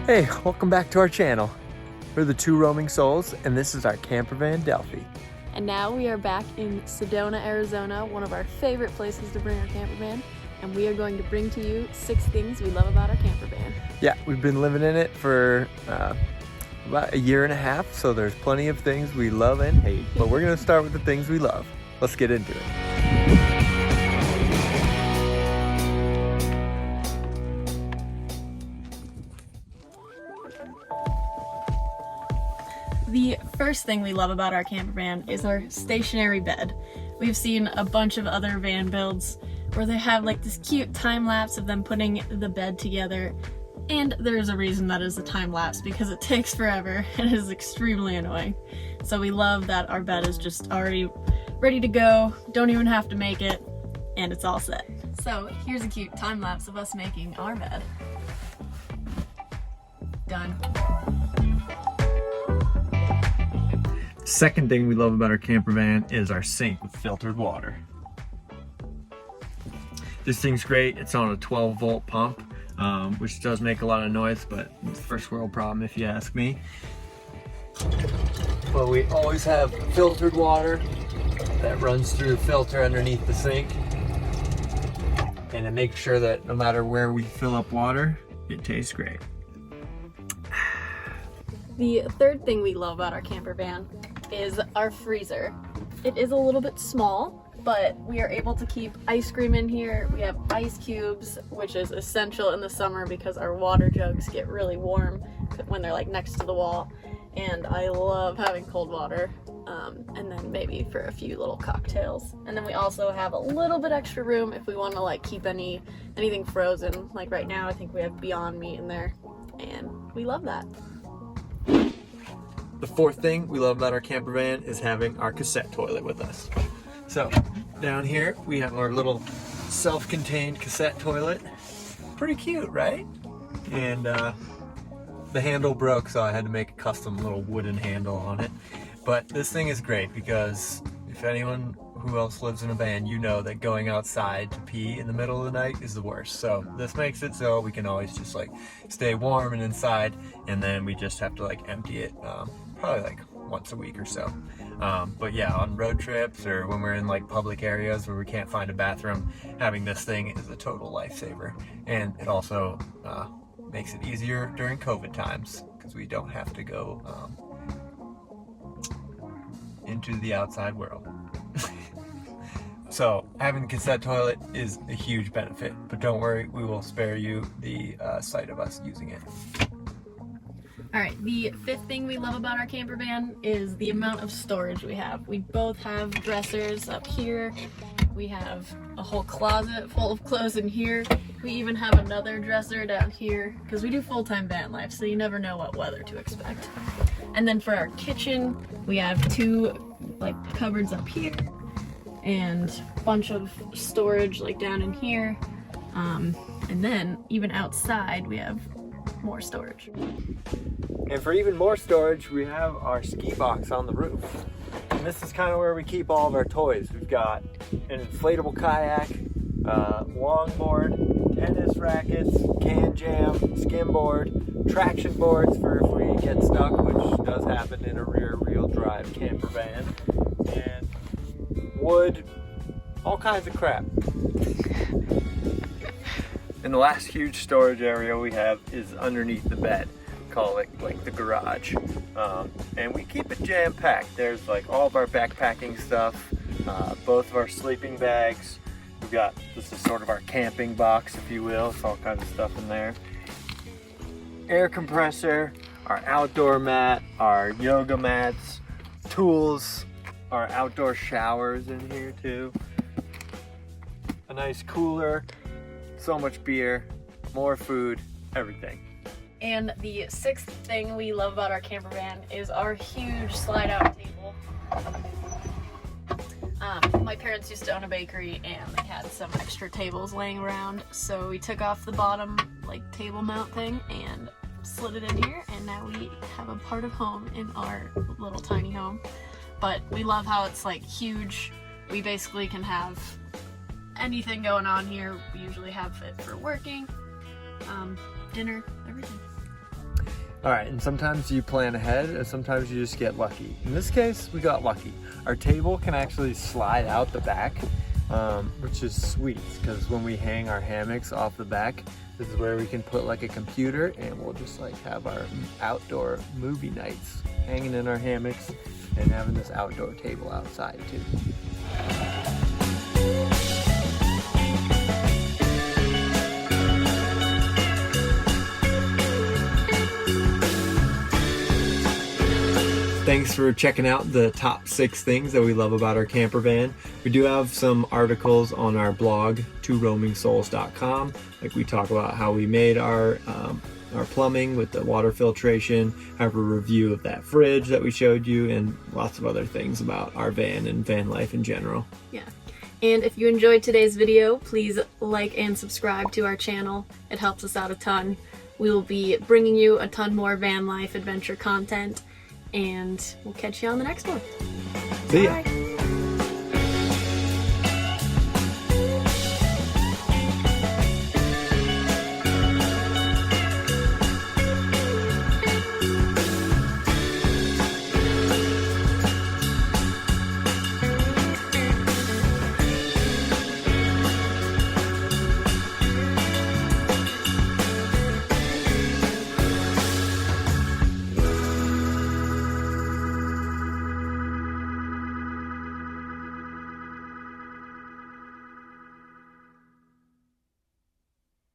Hey, welcome back to our channel. We're the Two Roaming Souls, and this is our Campervan Delphi. And now we are back in Sedona, Arizona, one of our favorite places to bring our campervan. And we are going to bring to you 6 things we love about our campervan. Yeah, we've been living in it for about a year and a half, so there's plenty of things we love and hate. But we're gonna start with the things we love. Let's get into it. The first thing we love about our campervan is our stationary bed. We've seen a bunch of other van builds where they have like this cute time lapse of them putting the bed together, and there's a reason that is a time lapse because it takes forever and is extremely annoying. So we love that our bed is just already ready to go, don't even have to make it, and it's all set. So here's a cute time lapse of us making our bed. Done. Second thing we love about our campervan is our sink with filtered water. This thing's great. It's on a 12-volt pump, which does make a lot of noise, but it's a first world problem if you ask me. But we always have filtered water that runs through the filter underneath the sink, and it makes sure that no matter where we fill up water, it tastes great. The third thing we love about our campervan is our freezer. It is a little bit small, but we are able to keep ice cream in here. We have ice cubes, which is essential in the summer because our water jugs get really warm when they're like next to the wall. And I love having cold water, and then maybe for a few little cocktails. And then we also have a little bit extra room if we want to like keep anything frozen. Like right now, I think we have Beyond Meat in there, and we love that. The fourth thing we love about our campervan is having our cassette toilet with us. So down here we have our little self-contained cassette toilet. Pretty cute, right? And the handle broke, so I had to make a custom little wooden handle on it. But this thing is great because if anyone who else lives in a van, you know that going outside to pee in the middle of the night is the worst. So this makes it so we can always just like stay warm and inside, and then we just have to like empty it probably like once a week or so. But yeah, on road trips or when we're in like public areas where we can't find a bathroom, having this thing is a total lifesaver. And it also makes it easier during COVID times because we don't have to go into the outside world. So having the cassette toilet is a huge benefit, but don't worry, we will spare you the sight of us using it. All right, the fifth thing we love about our campervan is the amount of storage we have. We both have dressers up here. We have a whole closet full of clothes in here. We even have another dresser down here because we do full-time van life, so you never know what weather to expect. And then for our kitchen, we have 2 like cupboards up here and a bunch of storage like down in here. And then even outside, we have more storage. And for even more storage, we have our ski box on the roof. And this is kind of where we keep all of our toys. We've got an inflatable kayak, longboard, tennis rackets, can jam, skimboard, traction boards for if we get stuck, which does happen in a rear-wheel drive camper van, and wood, all kinds of crap. And the last huge storage area we have is underneath the bed. Call it like the garage, and we keep it jam-packed. There's like all of our backpacking stuff, both of our sleeping bags. We've got, this is sort of our camping box, if you will. It's all kinds of stuff in there. Air compressor, our outdoor mat, our yoga mats, tools, our outdoor showers in here too. A nice cooler, so much beer, more food, everything. And the 6th thing we love about our campervan is our huge slide-out table. My parents used to own a bakery and they had some extra tables laying around, so we took off the bottom like table mount thing and slid it in here, and now we have a part of home in our little tiny home. But we love how it's like huge. We basically can have anything going on here. We usually have it for working, dinner, everything. All right, and sometimes you plan ahead and sometimes you just get lucky. In this case, we got lucky. Our table can actually slide out the back, which is sweet because when we hang our hammocks off the back, this is where we can put like a computer and we'll just like have our outdoor movie nights hanging in our hammocks and having this outdoor table outside too. Thanks for checking out the top 6 things that we love about our camper van. We do have some articles on our blog, tworoamingsouls.com. Like we talk about how we made our plumbing with the water filtration, have a review of that fridge that we showed you, and lots of other things about our van and van life in general. Yeah. And if you enjoyed today's video, please like and subscribe to our channel. It helps us out a ton. We will be bringing you a ton more van life adventure content, and we'll catch you on the next one. See ya. Bye.